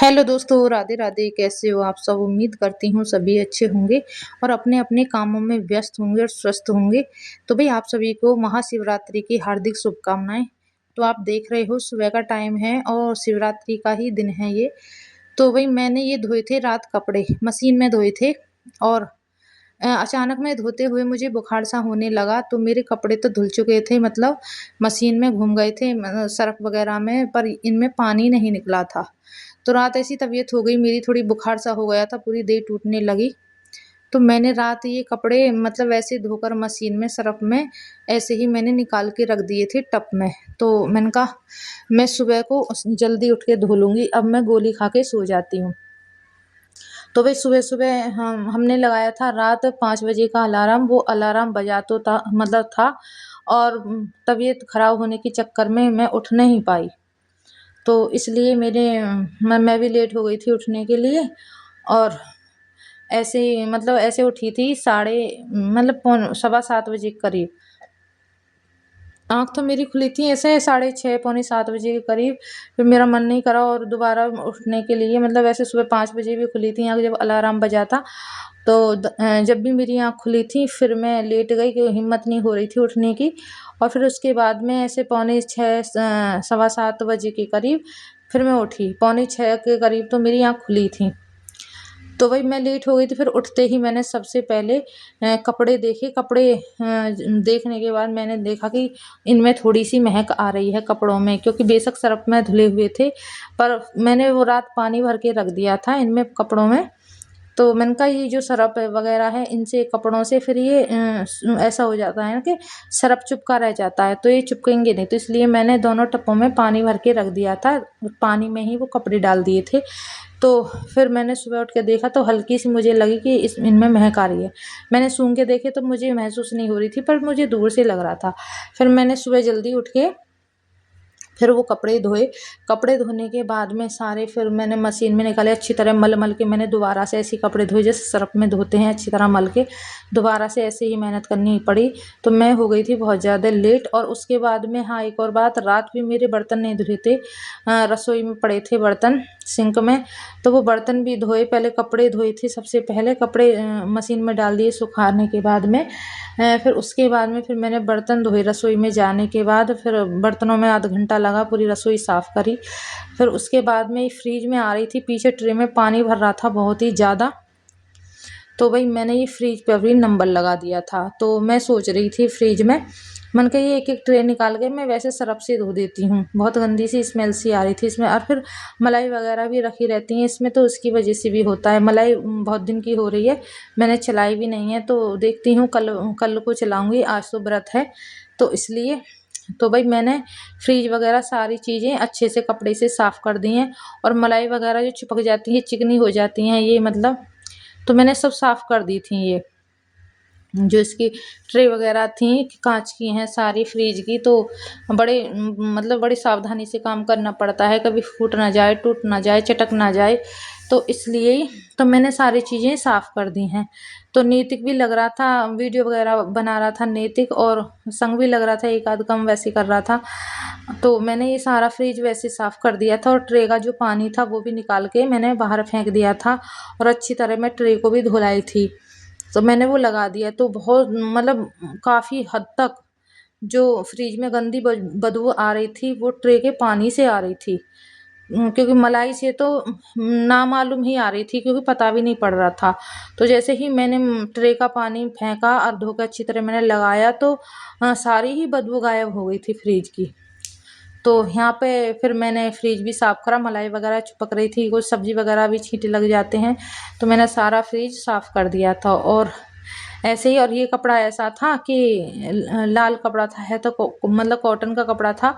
Hello दोस्तों, राधे राधे। कैसे हो आप सब? उम्मीद करती हूँ सभी अच्छे होंगे और अपने अपने कामों में व्यस्त होंगे और स्वस्थ होंगे। तो भाई आप सभी को महाशिवरात्रि की हार्दिक शुभकामनाएं। तो आप देख रहे हो सुबह का टाइम है और शिवरात्रि का ही दिन है ये। तो भाई मैंने ये धोए थे रात कपड़े, मशीन में धोए थे और अचानक में धोते हुए मुझे बुखार सा होने लगा। तो मेरे कपड़े तो धुल चुके थे, मतलब मशीन में घूम गए थे सर्फ वगैरह में, पर इनमें पानी नहीं निकला था। तो रात ऐसी तबीयत हो गई मेरी, थोड़ी बुखार सा हो गया था, पूरी देह टूटने लगी। तो मैंने रात ये कपड़े मतलब ऐसे धोकर मशीन में सर्फ में ऐसे ही मैंने निकाल के रख दिए थे टब में। तो मैंने कहा मैं सुबह को जल्दी उठ के धो लूँगी, अब मैं गोली खा के सो जाती हूँ। तो भाई सुबह-सुबह हमने लगाया था रात 5 बजे का अलार्म, वो अलार्म बजा तो था और तबीयत ख़राब होने के चक्कर में मैं उठ नहीं पाई। तो इसलिए मैं भी लेट हो गई थी उठने के लिए और ऐसे ही मतलब ऐसे उठी थी साढ़े मतलब पौन सवा 7 बजे के करीब। आँख तो मेरी खुली थी ऐसे साढ़े 6 पौने 7 बजे के करीब। फिर मेरा मन नहीं करा और दोबारा उठने के लिए, मतलब ऐसे सुबह 5 बजे भी खुली थी आँख जब अलार्म बजा था। तो जब भी मेरी आँख खुली थी फिर मैं लेट गई कि हिम्मत नहीं हो रही थी उठने की। और फिर उसके बाद में ऐसे पौने 6 सवा 7 बजे के करीब फिर मैं उठी। पौने 6 के करीब तो मेरी आँख खुली थी। तो वही मैं लेट हो गई थी, फिर उठते ही मैंने सबसे पहले कपड़े देखे। कपड़े देखने के बाद मैंने देखा कि इनमें थोड़ी-सी महक आ रही है कपड़ों में, क्योंकि बेशक सर्फ़ में धुले हुए थे, पर मैंने वो रात पानी भर के रख दिया था इनमें कपड़ों में। तो मैंने कहा ये जो सरप वगैरह है इनसे कपड़ों से फिर ये ऐसा हो जाता है ना कि सरप चिपका रह जाता है, तो ये चिपकेंगे नहीं। तो इसलिए मैंने दोनों टपों में पानी भर के रख दिया था, पानी में ही वो कपड़े डाल दिए थे। तो फिर मैंने सुबह उठ के देखा तो हल्की-सी मुझे लगी कि इनमें महक आ रही है। मैंने सूंघ के देखे तो मुझे महसूस नहीं हो रही थी, पर मुझे दूर से लग रहा था। फिर मैंने सुबह जल्दी उठ के फिर वो कपड़े धोए। कपड़े धोने के बाद में सारे फिर मैंने मशीन में निकाले, अच्छी तरह मल-मल के मैंने दोबारा से ऐसे ही कपड़े धोए जैसे सर्फ़ में धोते हैं, अच्छी तरह मल के दोबारा से ऐसे ही मेहनत करनी पड़ी। तो मैं हो गई थी बहुत ज़्यादा लेट। और उसके बाद में हाँ, एक और बात, रात भी मेरे बर्तन नहीं धुले थे। रसोई में पड़े थे बर्तन सिंक में, तो वो बर्तन भी धोए। पहले कपड़े धोए थे, सबसे पहले कपड़े मशीन में डाल दिए सुखाने के बाद में। फिर उसके बाद में फिर मैंने बर्तन धोए रसोई में जाने के बाद। फिर बर्तनों में आधा घंटा लगा, पूरी रसोई साफ़ करी। फिर उसके बाद में फ्रिज में आ रही थी, पीछे ट्रे में पानी भर रहा था बहुत ही ज़्यादा। तो भई मैंने ये फ्रिज पे भी नंबर लगा दिया था। तो मैं सोच रही थी फ्रिज में, मैंने कहा ये एक-एक ट्रे निकाल के मैं वैसे सरफ़ से धो देती हूँ। बहुत गंदी सी स्मेल सी आ रही थी इसमें, और फिर मलाई वगैरह भी रखी रहती हैं इसमें, तो उसकी वजह से भी होता है। मलाई बहुत दिन की हो रही है, मैंने चलाई भी नहीं है, तो देखती हूँ कल कल को चलाऊँगी, आज तो व्रत है तो इसलिए। तो भई मैंने फ्रिज वगैरह सारी चीज़ें अच्छे से कपड़े से साफ़ कर दी हैं। और मलाई वगैरह जो चिपक जाती हैं, चिकनी हो जाती हैं ये मतलब, तो मैंने सब साफ़ कर दी थी ये। जो इसकी ट्रे वगैरह थी काँच की हैं सारी फ्रिज की, तो बड़े मतलब बड़ी सावधानी से काम करना पड़ता है, कभी फूट ना जाए, टूट ना जाए, चटक ना जाए। तो इसलिए ही तो मैंने सारी चीज़ें साफ़ कर दी हैं। तो नैतिक भी लग रहा था, वीडियो वगैरह बना रहा था नैतिक, और संग भी लग रहा था, एक आध काम वैसे कर रहा था। तो मैंने ये सारा फ्रिज वैसे साफ़ कर दिया था, और ट्रे का जो पानी था वो भी निकाल के मैंने बाहर फेंक दिया था, और अच्छी तरह मैं ट्रे को भी धुलाई थी। तो मैंने वो लगा दिया, तो बहुत मतलब काफ़ी हद तक जो फ्रिज में गंदी बदबू आ रही थी वो ट्रे के पानी से आ रही थी। क्योंकि मलाई से तो नामालूम ही आ रही थी, क्योंकि पता भी नहीं पड़ रहा था। तो जैसे ही मैंने ट्रे का पानी फेंका और धो के अच्छी तरह मैंने लगाया, तो सारी ही बदबू गायब हो गई थी फ्रिज की। तो यहाँ पे फिर मैंने फ्रिज भी साफ़ करा, मलाई वगैरह चिपक रही थी, कुछ सब्ज़ी वगैरह भी छींटे लग जाते हैं, तो मैंने सारा फ्रिज साफ़ कर दिया था। और ऐसे ही, और ये कपड़ा ऐसा था कि लाल कपड़ा था, है तो मतलब कॉटन का कपड़ा था,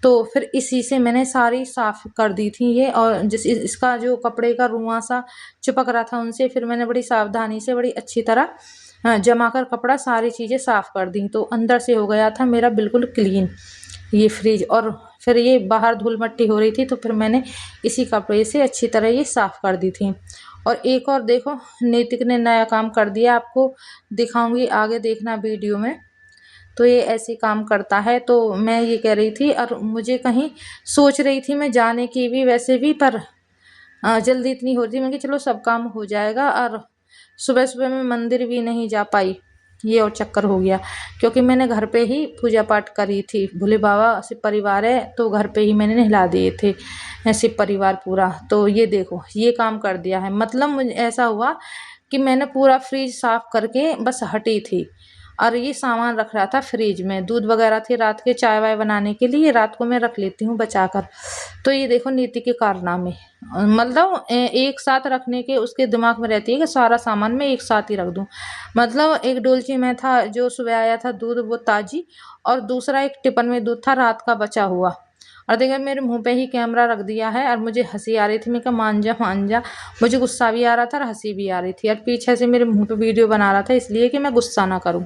तो फिर इसी से मैंने सारी साफ़ कर दी थी ये। और इसका जो कपड़े का रुआं सा चिपक रहा था उनसे फिर मैंने बड़ी सावधानी से बड़ी अच्छी तरह जमा कर कपड़ा सारी चीज़ें साफ़ कर दी, तो अंदर से हो गया था मेरा बिल्कुल क्लीन ये फ्रिज। और फिर ये बाहर धूल मट्टी हो रही थी, तो फिर मैंने इसी कपड़े से अच्छी तरह ये साफ़ कर दी थी। और एक और देखो, नैतिक ने नया काम कर दिया, आपको दिखाऊंगी आगे, देखना वीडियो में। तो ये ऐसे काम करता है। तो मैं ये कह रही थी, और मुझे कहीं सोच रही थी मैं जाने की भी वैसे भी, पर जल्दी इतनी होती, मैं कि चलो सब काम हो जाएगा। और सुबह सुबह मैं मंदिर भी नहीं जा पाई, ये और चक्कर हो गया, क्योंकि मैंने घर पे ही पूजा पाठ करी थी। भोले बाबा शिव परिवार है तो घर पे ही मैंने नहला दिए थे शिव परिवार पूरा। तो ये देखो ये काम कर दिया है, मतलब मुझे ऐसा हुआ कि मैंने पूरा फ्रिज साफ करके बस हटी थी। और ये सामान रख रहा था फ्रिज में, दूध वगैरह थे रात के चाय वाय बनाने के लिए, रात को मैं रख लेती हूँ बचा कर। तो ये देखो नीति के कारनामे, मतलब एक साथ रखने के उसके दिमाग में रहती है कि सारा सामान मैं एक साथ ही रख दूं। मतलब एक डोलची में था जो सुबह आया था दूध वो ताजी, और दूसरा एक टिफिन में दूध था रात का बचा हुआ। और देखा मेरे मुंह पे ही कैमरा रख दिया है, और मुझे हंसी आ रही थी। मैं कहा मान जा मान जा, मुझे गुस्सा भी आ रहा था और हंसी भी आ रही थी। और पीछे से मेरे मुंह पे वीडियो बना रहा था इसलिए कि मैं गुस्सा ना करूं।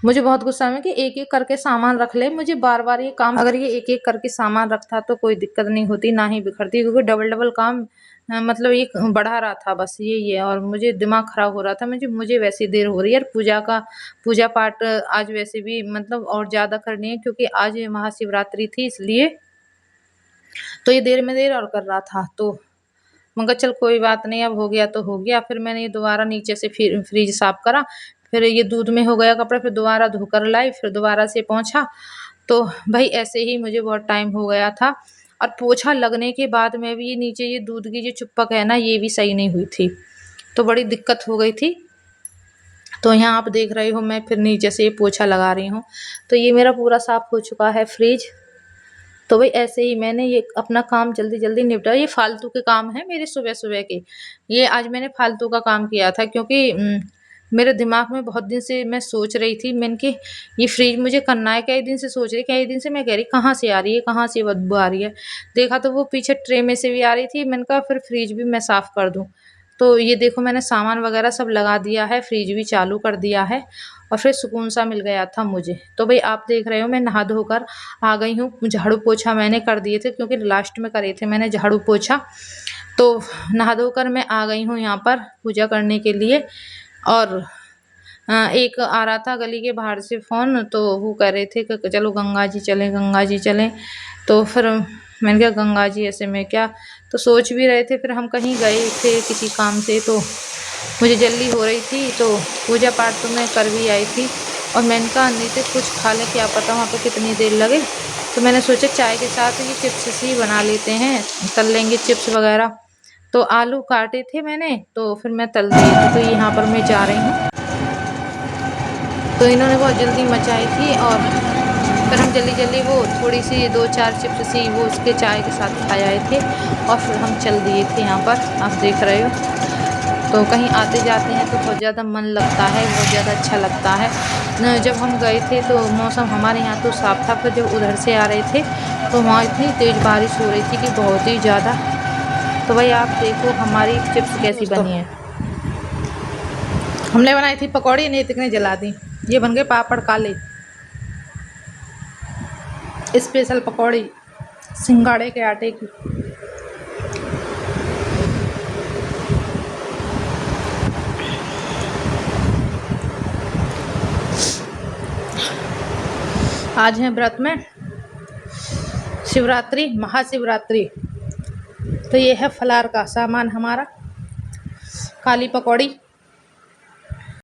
मुझे बहुत गुस्सा है कि एक एक करके सामान रख ले, मुझे बार बार ये काम, अगर ये एक एक करके सामान रखता तो कोई दिक्कत नहीं होती, ना ही बिखरती, क्योंकि डबल डबल काम मतलब ये बढ़ा रहा था बस यही है। और मुझे दिमाग खराब हो रहा था, मुझे वैसी देर हो रही है। और पूजा पाठ आज वैसे भी मतलब और ज़्यादा करनी है, क्योंकि आज महाशिवरात्रि थी इसलिए। तो ये देर में देर और कर रहा था, तो मगर चल कोई बात नहीं, अब हो गया तो हो गया। फिर मैंने ये दोबारा नीचे से फिर फ्रिज साफ करा, फिर ये दूध में हो गया कपड़ा, फिर दोबारा धोकर लाई, फिर दोबारा से पोंछा। तो भाई ऐसे ही मुझे बहुत टाइम हो गया था। और पोछा लगने के बाद में भी ये नीचे ये दूध की जो चुप्पक है ना, ये भी सही नहीं हुई थी, तो बड़ी दिक्कत हो गई थी। तो यहाँ आप देख रहे हो मैं फिर नीचे से ये पोछा लगा रही हूँ। तो ये मेरा पूरा साफ हो चुका है फ्रिज। तो भाई ऐसे ही मैंने ये अपना काम जल्दी जल्दी निपटा। ये फालतू के काम है मेरे सुबह सुबह के, ये आज मैंने फालतू का काम किया था, क्योंकि मेरे दिमाग में बहुत दिन से मैं सोच रही थी, मैंने कि ये फ्रिज मुझे करना है। कई दिन से सोच रही, कई दिन से मैं कह रही कहाँ से आ रही है, कहाँ से बदबू आ रही है। देखा तो वो पीछे ट्रे में से भी आ रही थी, मैंने कहा फिर फ्रिज भी मैं साफ कर दूँ। तो ये देखो मैंने सामान वगैरह सब लगा दिया है, फ्रिज भी चालू कर दिया है, और फिर सुकून सा मिल गया था मुझे। तो भाई आप देख रहे हो मैं नहा धोकर आ गई हूँ। झाड़ू पोछा मैंने कर दिए थे, क्योंकि लास्ट में करे थे मैंने झाड़ू पोछा। तो नहा धोकर मैं आ गई हूँ यहाँ पर पूजा करने के लिए। और एक आ रहा था गली के बाहर से फ़ोन, तो वो कह रहे थे कि चलो गंगा जी चलें, गंगा जी चलें। तो फिर मैंने कहा गंगा जी ऐसे में क्या, तो सोच भी रहे थे। फिर हम कहीं गए थे किसी काम से, तो मुझे जल्दी हो रही थी, तो पूजा पाठ तो मैं कर भी आई थी। और मैंने कहा नहीं तो कुछ खा लें, क्या पता वहाँ पे कितनी देर लगे। तो मैंने सोचा चाय के साथ ये चिप्स ही बना लेते हैं, तल लेंगे चिप्स वगैरह। तो आलू काटे थे मैंने, तो फिर मैं तल दिए थे। तो यहाँ पर मैं जा रही हूँ, तो इन्होंने बहुत जल्दी मचाई थी। और फिर हम जल्दी जल्दी वो थोड़ी सी 2-4 चिप्स सी वो उसके चाय के साथ खा आए थे, और फिर हम चल दिए थे यहाँ पर, आप देख रहे हो। तो कहीं आते जाते हैं तो बहुत ज़्यादा मन लगता है, बहुत ज़्यादा अच्छा लगता है। जब हम गए थे तो मौसम हमारे यहाँ तो साफ था, फिर जब उधर से आ रहे थे तो वहाँ इतनी तेज़ बारिश हो रही थी कि बहुत ही ज़्यादा। तो भाई आप देखो हमारी चिप्स कैसी बनी है। हमने बनाई थी पकौड़ी, नीतिक ने जला दी। ये बन गए पापड़ काले, स्पेशल पकौड़ी सिंगाड़े के आटे की। आज है व्रत में शिवरात्रि, महाशिवरात्रि। तो ये है फलार का सामान हमारा, काली पकौड़ी